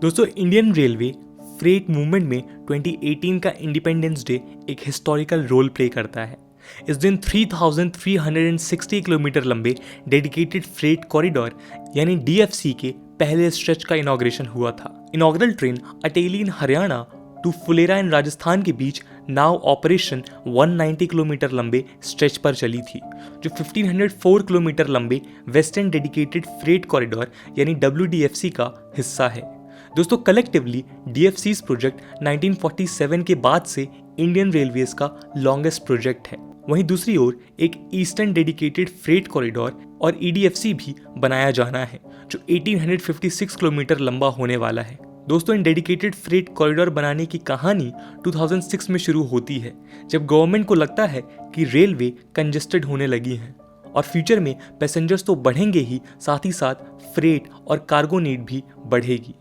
दोस्तों, Indian railway freight movement में 2018 का इंडिपेंडेंस डे एक हिस्टोरिकल रोल प्ले करता है। इस दिन 3,360 किलोमीटर लंबे डेडिकेटेड फ्रेट कॉरिडोर यानी डीएफसी के पहले स्ट्रेच का इनॉग्रेशन हुआ था। Inaugural train Ateli in Haryana to Phulera in Rajasthan के बीच नाव ऑपरेशन 190 किलोमीटर लंबे स्ट्रेच पर चली थी, जो 1504 किलोमीटर लंबे वेस्टर्न डेडिकेटेड फ्रेट कॉरिडोर यानी WDFC का हिस्सा है। दोस्तों, कलेक्टिवली DFC's प्रोजेक्ट 1947 के बाद से इंडियन रेलवेज का लॉन्गेस्ट प्रोजेक्ट है। वहीं दूसरी ओर एक ईस्टर्न डेडिकेटेड फ्रेट कॉरिडोर और EDFC भी बनाया जाना है, जो 1856 किलोमीटर लंबा होने वाला है। दोस्तों, इन डेडिकेटेड फ्रेट कॉरिडोर बनाने की कहानी 2006 में शुरू होती है, जब गवर्नमेंट को लगता है कि रेलवे कंजेस्टेड होने लगी हैं और फ्यूचर में पैसेंजर्स तो बढ़ेंगे ही, साथ ही साथ फ्रेट और कार्गो नीड भी बढ़ेगी।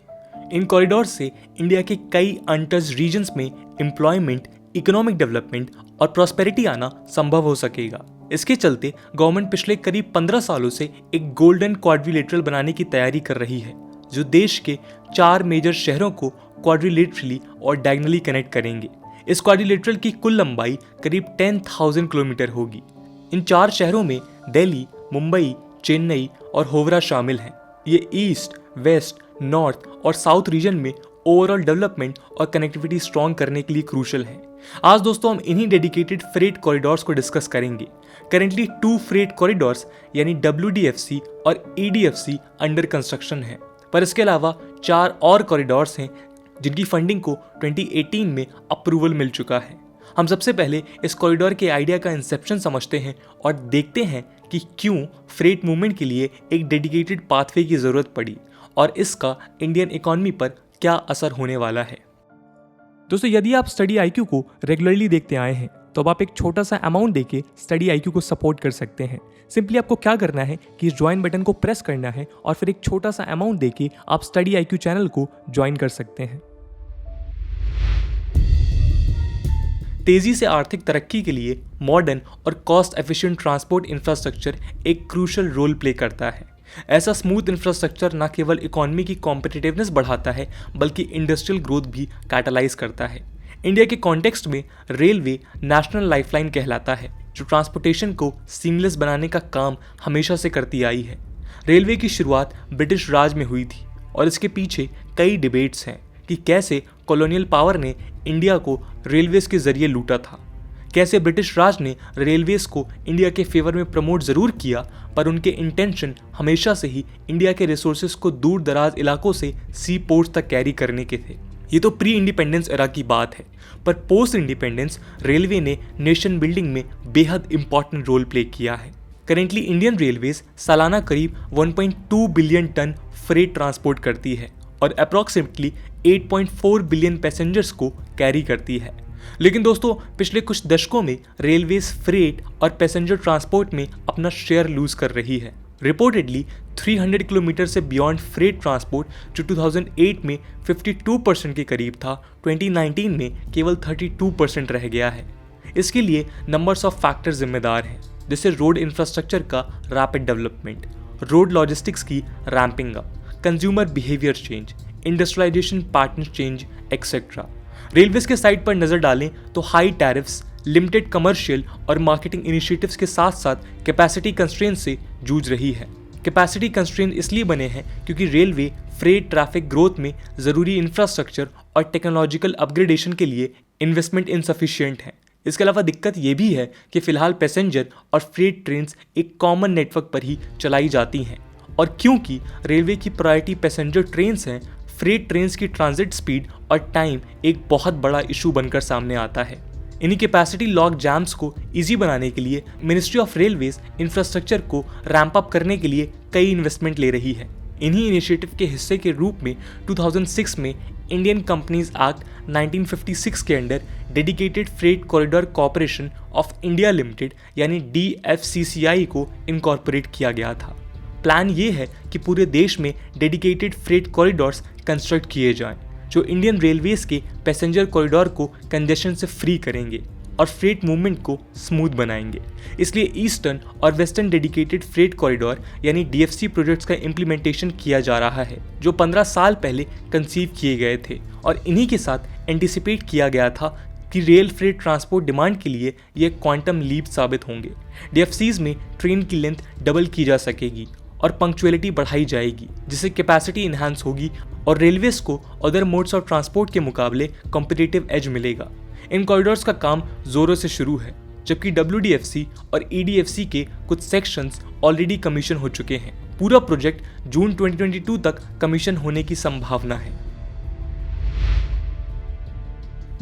इन कॉरिडोर से इंडिया के कई अनटच्ड रीजन्स में एम्प्लॉयमेंट, इकोनॉमिक डेवलपमेंट और प्रॉस्पेरिटी आना संभव हो सकेगा। इसके चलते गवर्नमेंट पिछले करीब 15 सालों से एक गोल्डन क्वाड्रिलेटरल बनाने की तैयारी कर रही है, जो देश के 4 मेजर शहरों को क्वाड्रिलेटरली और डायगनली कनेक्ट करेंगे। इस क्वाड्रिलेटरल की कुल लंबाई करीब 10,000 किलोमीटर होगी। इन 4 शहरों में दिल्ली, मुंबई, चेन्नई और होवरा शामिल हैं। ये ईस्ट, वेस्ट, नॉर्थ और साउथ रीजन में ओवरऑल डेवलपमेंट और कनेक्टिविटी स्ट्रॉन्ग करने के लिए क्रूशल है। आज दोस्तों हम इन्हीं डेडिकेटेड फ्रेट कॉरिडोर्स को डिस्कस करेंगे। करेंटली 2 फ्रेट कॉरिडोर्स यानी WDFC और EDFC अंडर कंस्ट्रक्शन है, पर इसके अलावा 4 और कॉरिडोर्स हैं जिनकी फंडिंग को 2018 में अप्रूवल मिल चुका है। हम सबसे पहले इस कॉरिडोर के आइडिया का इंसेप्शन समझते हैं और देखते हैं कि क्यों फ्रेट मूवमेंट के लिए एक डेडिकेटेड पाथवे की ज़रूरत पड़ी और इसका इंडियन इकोनॉमी पर क्या असर होने वाला है। दोस्तों, यदि आप स्टडी IQ को रेगुलरली देखते आए हैं तो अब आप एक छोटा सा अमाउंट देके स्टडी IQ को सपोर्ट कर सकते हैं। सिंपली आपको क्या करना है कि इस ज्वाइन बटन को प्रेस करना है और फिर एक छोटा सा अमाउंट देके आप स्टडी IQ चैनल को ज्वाइन कर सकते हैं। तेजी से आर्थिक तरक्की के लिए मॉडर्न और कॉस्ट एफिशिएंट ट्रांसपोर्ट इंफ्रास्ट्रक्चर एक क्रूशल रोल प्ले करता है। ऐसा स्मूथ इंफ्रास्ट्रक्चर न केवल इकोनॉमी की कॉम्पिटिटिवनेस बढ़ाता है, बल्कि इंडस्ट्रियल ग्रोथ भी कैटलाइज करता है। इंडिया के कॉन्टेक्स्ट में रेलवे नेशनल लाइफलाइन कहलाता है, जो ट्रांसपोर्टेशन को सीमलेस बनाने का काम हमेशा से करती आई है। रेलवे की शुरुआत ब्रिटिश राज में हुई थी और इसके पीछे कई डिबेट्स हैं कि कैसे कॉलोनियल पावर ने इंडिया को रेलवेज के जरिए लूटा था, कैसे ब्रिटिश राज ने रेलवेज को इंडिया के फेवर में प्रमोट जरूर किया, पर उनके इंटेंशन हमेशा से ही इंडिया के रिसोर्सेज को दूर दराज इलाकों से सी पोर्ट्स तक कैरी करने के थे। ये तो प्री इंडिपेंडेंस एरा की बात है, पर पोस्ट इंडिपेंडेंस रेलवे ने नेशन बिल्डिंग में बेहद इंपॉर्टेंट रोल प्ले किया है। करेंटली इंडियन रेलवेज सालाना करीब 1.2 बिलियन टन फ्रेट ट्रांसपोर्ट करती है और अप्रॉक्सीमेटली 8.4 बिलियन पैसेंजर्स को कैरी करती है। लेकिन दोस्तों, पिछले कुछ दशकों में रेलवेज फ्रेट और पैसेंजर ट्रांसपोर्ट में अपना शेयर लूज कर रही है। रिपोर्टेडली 300 किलोमीटर से बियॉन्ड फ्रेट ट्रांसपोर्ट, जो 2008 में 52% के करीब था, 2019 में केवल 32% रह गया है। इसके लिए नंबर्स ऑफ फैक्टर जिम्मेदार हैं, जैसे रोड इंफ्रास्ट्रक्चर का रैपिड डेवलपमेंट, रोड लॉजिस्टिक्स की ramping up, consumer behaviour change, industrialisation pattern change etcetera. Railways के साइड पर नजर डालें तो हाई टैरिफ्स, लिमिटेड कमर्शियल और मार्केटिंग इनिशिएटिव्स के साथ साथ कैपेसिटी कंस्ट्रेंट से जूझ रही है। कैपेसिटी कंस्ट्रेंट इसलिए बने हैं क्योंकि रेलवे फ्रेट ट्रैफिक ग्रोथ में ज़रूरी इंफ्रास्ट्रक्चर और टेक्नोलॉजिकल अपग्रेडेशन के लिए इन्वेस्टमेंट इनसफिशिएंट है। इसके अलावा दिक्कत ये भी है कि फिलहाल पैसेंजर और फ्रेट ट्रेन्स एक कॉमन नेटवर्क पर ही चलाई जाती हैं, और क्योंकि रेलवे की प्रायोरिटी पैसेंजर ट्रेन्स हैं, फ्रेट ट्रेन्स की ट्रांजिट स्पीड और टाइम एक बहुत बड़ा इशू बनकर सामने आता है। इन्हीं कैपेसिटी लॉक जैम्स को इजी बनाने के लिए मिनिस्ट्री ऑफ रेलवेज इंफ्रास्ट्रक्चर को रैंप अप करने के लिए कई इन्वेस्टमेंट ले रही है। इन्हीं इनिशिएटिव के हिस्से के रूप में 2006 में इंडियन कंपनीज एक्ट 1956 के under dedicated freight corridor corporation of India limited यानी DFCCI को इनकॉर्पोरेट किया गया था। प्लान ये है कि पूरे देश में डेडिकेटेड फ्रेट कॉरिडोर्स कंस्ट्रक्ट किए जाएं, जो इंडियन रेलवेज के पैसेंजर कॉरिडोर को कंजेशन से फ्री करेंगे। और फ्रेट मूवमेंट को स्मूथ बनाएंगे। इसलिए ईस्टर्न और वेस्टर्न डेडिकेटेड फ्रेट कॉरिडोर यानी DFC प्रोजेक्ट्स का इम्प्लीमेंटेशन किया जा रहा है, जो 15 साल पहले कंसीव किए गए थे और इन्हीं के साथ एंटिसिपेट किया गया था कि रेल फ्रेट ट्रांसपोर्ट डिमांड के लिए ये क्वांटम लीप साबित होंगे। DFCs में ट्रेन की लेंथ डबल की जा सकेगी और पंक्चुअलिटी बढ़ाई जाएगी, जिससे कैपेसिटी इन्हांस होगी और रेलवेज को अदर मोड्स ऑफ ट्रांसपोर्ट के मुकाबले कॉम्पिटिटिव एज मिलेगा। इन कॉरिडोर्स का काम जोरों से शुरू है, जबकि WDFC और EDFC के कुछ सेक्शंस ऑलरेडी कमीशन हो चुके हैं। पूरा प्रोजेक्ट जून 2022 तक कमीशन होने की संभावना है।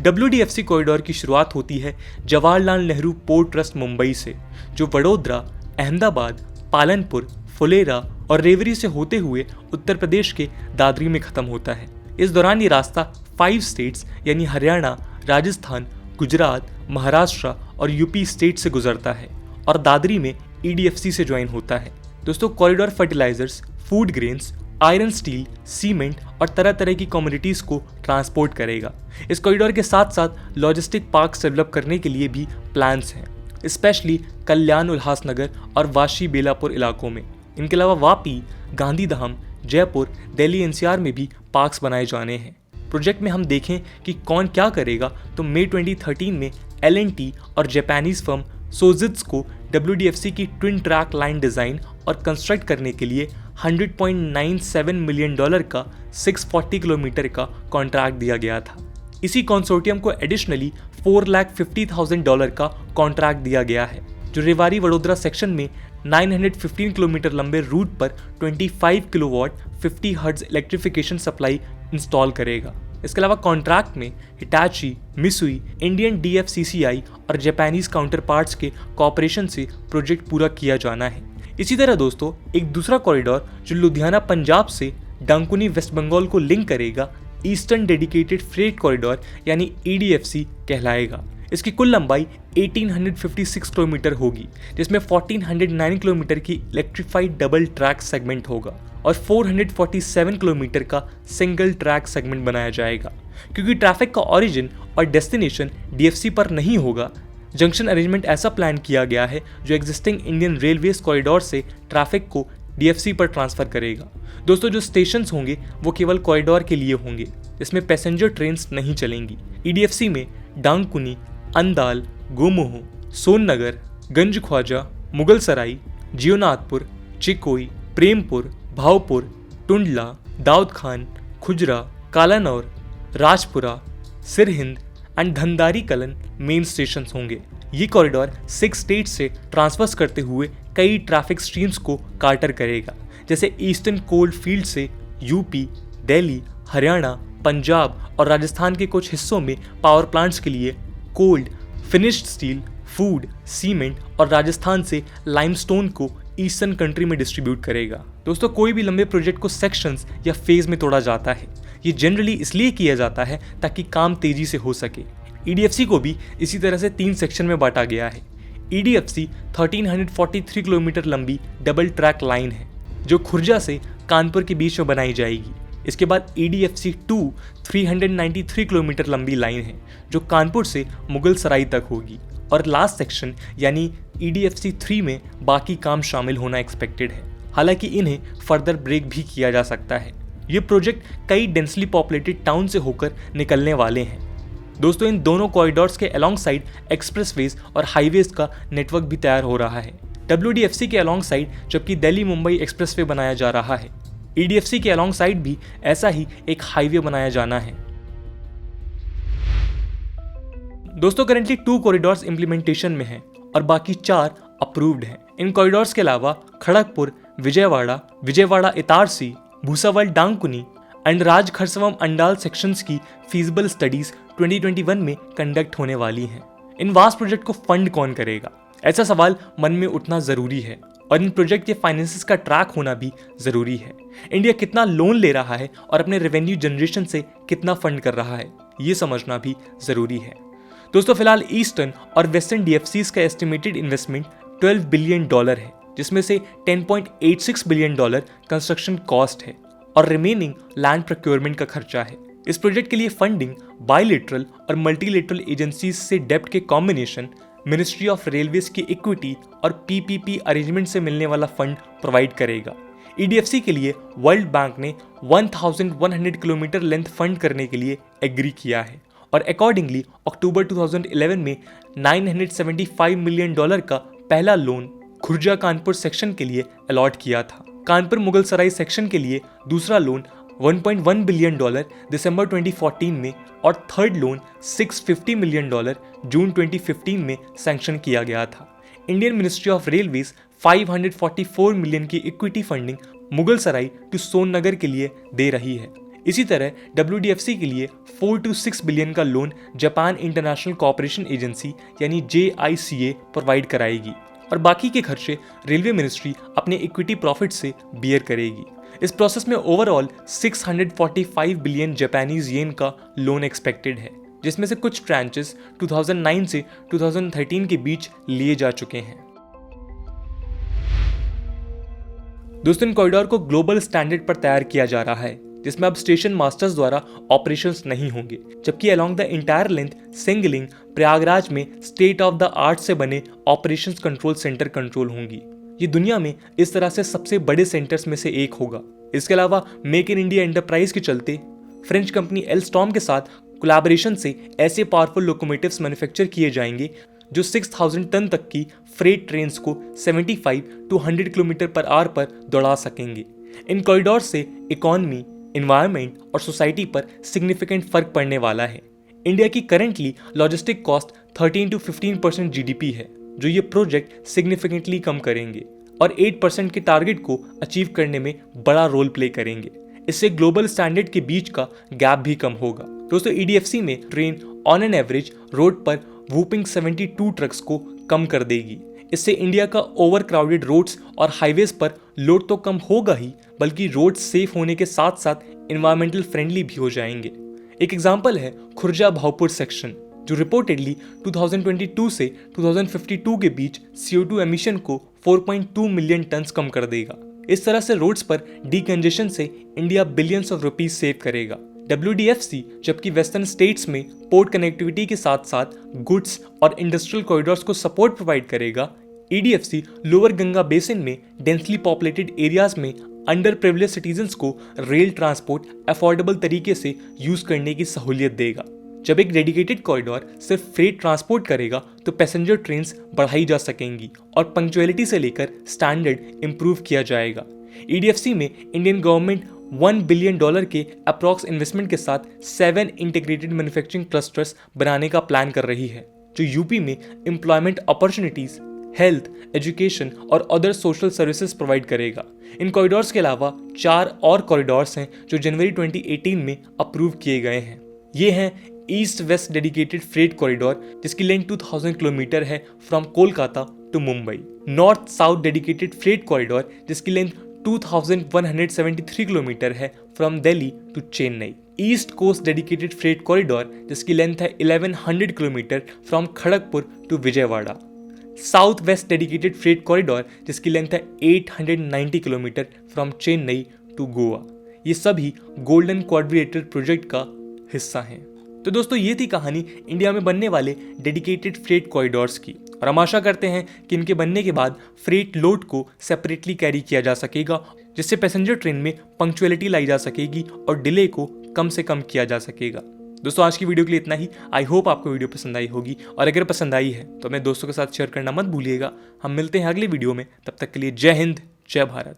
WDFC कॉरिडोर की शुरुआत होती है जवाहरलाल नेहरू पोर्ट ट्रस्ट मुंबई से, जो वडोदरा, अहमदाबाद, पालनपुर, फुलेरा और रेवरी से होते हुए उत्तर प्रदेश के दादरी में खत्म होता है। इस दौरान ये रास्ता 5 स्टेट्स यानी हरियाणा, राजस्थान, गुजरात, महाराष्ट्र और यूपी स्टेट से गुजरता है और दादरी में EDFC से ज्वाइन होता है। दोस्तों, corridor fertilizers, food grains, iron steel, cement और तरह तरह की कमोडिटीज को ट्रांसपोर्ट करेगा। इस कॉरिडोर के साथ साथ लॉजिस्टिक पार्क्स डेवलप करने के लिए भी प्लान्स हैं, स्पेशली कल्याण, उल्हासनगर और वाशी बेलापुर इलाकों में। इनके अलावा वापी, गांधीधाम, जयपुर, दिल्ली NCR में भी पार्क्स बनाए जाने हैं। प्रोजेक्ट में हम देखें कि कौन क्या करेगा तो मई 2013 में L&T और जापानीज फर्म सोजित्स को WDFC की ट्विन ट्रैक लाइन डिज़ाइन और कंस्ट्रक्ट करने के लिए $100.97 मिलियन का 640 किलोमीटर का कॉन्ट्रैक्ट दिया गया था। इसी कंसोर्टियम को एडिशनली $450,000 का कॉन्ट्रैक्ट दिया गया है, जो रेवाड़ी वडोदरा सेक्शन में 915 किलोमीटर लंबे रूट पर 25 kilowatt 50 hertz electrification supply install करेगा। इसके अलावा कॉन्ट्रैक्ट में हिटाची, मिसुई, इंडियन DFCCI और जापानीज काउंटर पार्ट्स के कॉपरेशन से प्रोजेक्ट पूरा किया जाना है। इसी तरह दोस्तों, एक दूसरा कॉरिडोर जो लुधियाना पंजाब से डांकुनी वेस्ट बंगाल को लिंक करेगा, ईस्टर्न डेडिकेटेड फ्रेट कॉरिडोर यानी EDFC कहलाएगा। इसकी कुल लंबाई 1856 किलोमीटर होगी, जिसमें 1409 किलोमीटर की इलेक्ट्रीफाइड डबल ट्रैक सेगमेंट होगा और 447 किलोमीटर का सिंगल ट्रैक सेगमेंट बनाया जाएगा। क्योंकि ट्रैफिक का ओरिजिन और डेस्टिनेशन DFC पर नहीं होगा, जंक्शन अरेंजमेंट ऐसा प्लान किया गया है जो एग्जिस्टिंग इंडियन रेलवेज कॉरिडोर से ट्रैफिक को DFC पर ट्रांसफर करेगा। दोस्तों, जो स्टेशंस होंगे वो केवल कॉरिडोर के लिए होंगे, इसमें पैसेंजर ट्रेन्स नहीं चलेंगी। EDFC में डांकुनी, अंदाल, गोमोह, सोननगर, गंज ख्वाजा, मुगल सराई, जियोनाथपुर, चिकोई, प्रेमपुर, भावपुर, टुंडला, दाऊद खान, खुजरा, Kalanaur, Rajpura, Sirhind and Dhandari Kalan main station होंगे। ये कॉरिडोर 6 स्टेट से ट्रांसफर्स करते हुए कई ट्रैफिक स्ट्रीम्स को कार्टर करेगा, जैसे ईस्टर्न कोल्ड फील्ड से यूपी, दिल्ली, हरियाणा, पंजाब और राजस्थान के कुछ हिस्सों में पावर प्लांट्स के लिए cold, finished steel, food, cement और राजस्थान से लाइमस्टोन को ईस्टर्न कंट्री में डिस्ट्रीब्यूट करेगा। दोस्तों, कोई भी लंबे प्रोजेक्ट को सेक्शंस या फेज में तोड़ा जाता है। ये जनरली इसलिए किया जाता है ताकि काम तेजी से हो सके। EDFC को भी इसी तरह से 3 सेक्शन में बांटा गया है। EDFC 1343 किलोमीटर लंबी डबल ट्रैक लाइन है, जो खुर्जा से कानपुर के बीच में बनाई जाएगी। इसके बाद EDFC 2 393 किलोमीटर लंबी लाइन है, जो कानपुर से मुगल सराई तक होगी और लास्ट सेक्शन यानी EDFC 3 में बाकी काम शामिल होना एक्सपेक्टेड है। हालांकि इन्हें फर्दर ब्रेक भी किया जा सकता है। ये प्रोजेक्ट कई डेंसली पॉपुलेटेड टाउन से होकर निकलने वाले हैं। दोस्तों, इन दोनों कॉरिडोर्स के अलॉन्ग साइड एक्सप्रेसवेज और हाईवेज का नेटवर्क भी तैयार हो रहा है। WDFC के अलॉन्ग साइड जबकि दिल्ली मुंबई एक्सप्रेसवे बनाया जा रहा है, EDFC के अलॉन्ग साइड भी ऐसा ही एक हाईवे बनाया जाना है। दोस्तों, करेंटली 2 कॉरिडोर्स इंप्लीमेंटेशन में हैं और बाकी 4 अप्रूव्ड हैं। इन कॉरिडोर्स के अलावा खड़गपुर, विजयवाड़ा इतारसी, भूसावल डांकुनी एंड राजखरसवम अंडाल सेक्शंस की फीजिबल स्टडीज 2021 में कंडक्ट होने वाली हैं। इन वास्ट प्रोजेक्ट को फंड कौन करेगा, ऐसा सवाल मन में उठना जरूरी है और इन प्रोजेक्ट के फाइनेंसेस का ट्रैक होना भी जरूरी है। इंडिया कितना लोन ले रहा है और अपने रेवेन्यू जनरेशन से कितना फंड कर रहा है, ये समझना भी जरूरी है। दोस्तों, फिलहाल ईस्टर्न और वेस्टर्न DFCs का एस्टिमेटेड इन्वेस्टमेंट $12 बिलियन है, जिसमें से $10.86 बिलियन कंस्ट्रक्शन कॉस्ट है और रिमेनिंग लैंड प्रोक्योरमेंट का खर्चा है। इस प्रोजेक्ट के लिए फंडिंग बायलेटरल और मल्टीलेटरल एजेंसीज से डेब्ट के कॉम्बिनेशन, मिनिस्ट्री ऑफ रेलवेज की इक्विटी और पीपीपी अरेंजमेंट से मिलने वाला फंड प्रोवाइड करेगा। ईडीएफसी के लिए वर्ल्ड बैंक ने 1100 किलोमीटर लेंथ फंड करने के लिए एग्री किया है और अकॉर्डिंगली अक्टूबर 2011 में $975 मिलियन का पहला लोन खुर्जा कानपुर सेक्शन के लिए अलॉट किया था। कानपुर मुगल सराय सेक्शन के लिए दूसरा लोन $1.1 बिलियन दिसंबर 2014 में और थर्ड लोन $650 मिलियन जून 2015 में सैंक्शन किया गया था। Indian ministry of railways 544 million की equity funding Mughal Sarai to Sonnagar के लिए दे रही है। इसी तरह WDFC के लिए 4 to 6 बिलियन का loan Japan international cooperation agency यानी JICA प्रोवाइड कराएगी और बाकी के खर्चे रेलवे मिनिस्ट्री अपने इक्विटी प्रॉफिट से बियर करेगी। इस प्रोसेस में ओवरऑल 645 बिलियन जापानीज येन का लोन एक्सपेक्टेड है, जिसमें से कुछ ट्रांचेस 2009 से 2013 के बीच लिए जा चुके हैं। दोस्तों, इन कॉरिडोर को ग्लोबल स्टैंडर्ड पर तैयार किया जा रहा है, जिसमें अब स्टेशन मास्टर्स द्वारा ऑपरेशंस नहीं होंगे, जबकि along the entire length singling Prayagraj में स्टेट ऑफ द आर्ट से बने ऑपरेशंस कंट्रोल सेंटर कंट्रोल होंगी। ये दुनिया में इस तरह से सबसे बड़े सेंटर्स में से एक होगा। इसके अलावा मेक इन इंडिया एंटरप्राइज के चलते फ्रेंच कंपनी एल्स्टॉम के साथ कोलैबोरेशन से ऐसे पावरफुल लोकोमोटिव्स मैन्युफैक्चर किए जाएंगे जो 6000 टन तक की फ्रेट ट्रेन्स को 75 to 100 किलोमीटर पर आवर पर दौड़ा सकेंगे। इन कॉरिडोर से इकोनॉमी, एनवायरनमेंट और सोसाइटी पर सिग्निफिकेंट फर्क पड़ने वाला है। इंडिया की currently logistic cost 13 to 15% GDP है, जो ये प्रोजेक्ट सिग्निफिकेंटली कम करेंगे और 8% के टारगेट को अचीव करने में बड़ा रोल प्ले करेंगे। इससे ग्लोबल स्टैंडर्ड के बीच का गैप भी कम होगा। दोस्तों, EDFC में train on an average road पर वूपिंग 72 ट्रक्स को कम कर देगी। इससे इंडिया का ओवर क्राउडेड रोड्स और हाईवेज पर लोड तो कम होगा ही, बल्कि रोड सेफ होने के साथ साथ एनवायरमेंटल फ्रेंडली भी हो जाएंगे। एक एग्जांपल है खुर्जा भावपुर सेक्शन, जो रिपोर्टेडली 2022 से 2052 के बीच CO2 एमिशन को 4.2 मिलियन टन्स कम कर देगा। इस तरह से रोड्स पर डीकंजेशन से India billions of rupees save करेगा। WDFC जबकि वेस्टर्न स्टेट्स में पोर्ट कनेक्टिविटी के साथ साथ गुड्स और इंडस्ट्रियल कॉरिडोर्स को सपोर्ट प्रोवाइड करेगा, EDFC लोअर गंगा बेसिन में डेंसली पॉपुलेटेड एरियाज में अंडर प्रिविलेज सिटीजन्स को रेल ट्रांसपोर्ट अफोर्डेबल तरीके से यूज करने की सहूलियत देगा। जब एक डेडिकेटेड कॉरिडोर सिर्फ फ्रेट ट्रांसपोर्ट करेगा तो पैसेंजर ट्रेन्स बढ़ाई जा सकेंगी और पंक्चुअलिटी से लेकर स्टैंडर्ड इंप्रूव किया जाएगा। EDFC में इंडियन गवर्नमेंट $1 बिलियन के अप्रॉक्स इन्वेस्टमेंट के साथ 7 इंटीग्रेटेड मैन्युफैक्चरिंग क्लस्टर्स बनाने का प्लान कर रही है, जो यूपी में एम्प्लॉयमेंट अपॉर्चुनिटीज, हेल्थ, एजुकेशन और अदर सोशल सर्विसेज प्रोवाइड करेगा। इन कॉरिडोर्स के अलावा 4 और कॉरिडोर्स हैं जो जनवरी 2018 में अप्रूव किए गए हैं। ये हैं east west dedicated freight corridor, जिसकी लेंथ 2000 किलोमीटर है from Kolkata to Mumbai. North south dedicated freight corridor, जिसकी लेंथ 2173 किलोमीटर है from Delhi to Chennai. East coast dedicated freight corridor, जिसकी लेंथ है 1100 kilometre from Kharagpur to Vijayawada. South west dedicated freight corridor, जिसकी length है 890 kilometre from Chennai to Goa. ये सभी golden quadrilateral project का हिस्सा हैं। तो दोस्तों, ये थी कहानी इंडिया में बनने वाले डेडिकेटेड फ्रेट कॉरिडोर्स की, और हम आशा करते हैं कि इनके बनने के बाद फ्रेट लोड को सेपरेटली कैरी किया जा सकेगा, जिससे पैसेंजर ट्रेन में पंक्चुअलिटी लाई जा सकेगी और डिले को कम से कम किया जा सकेगा। दोस्तों, आज की वीडियो के लिए इतना ही। आई होप आपको वीडियो पसंद आई होगी, और अगर पसंद आई है तो अपने दोस्तों के साथ शेयर करना मत भूलिएगा। हम मिलते हैं अगले वीडियो में, तब तक के लिए जय हिंद, जय भारत।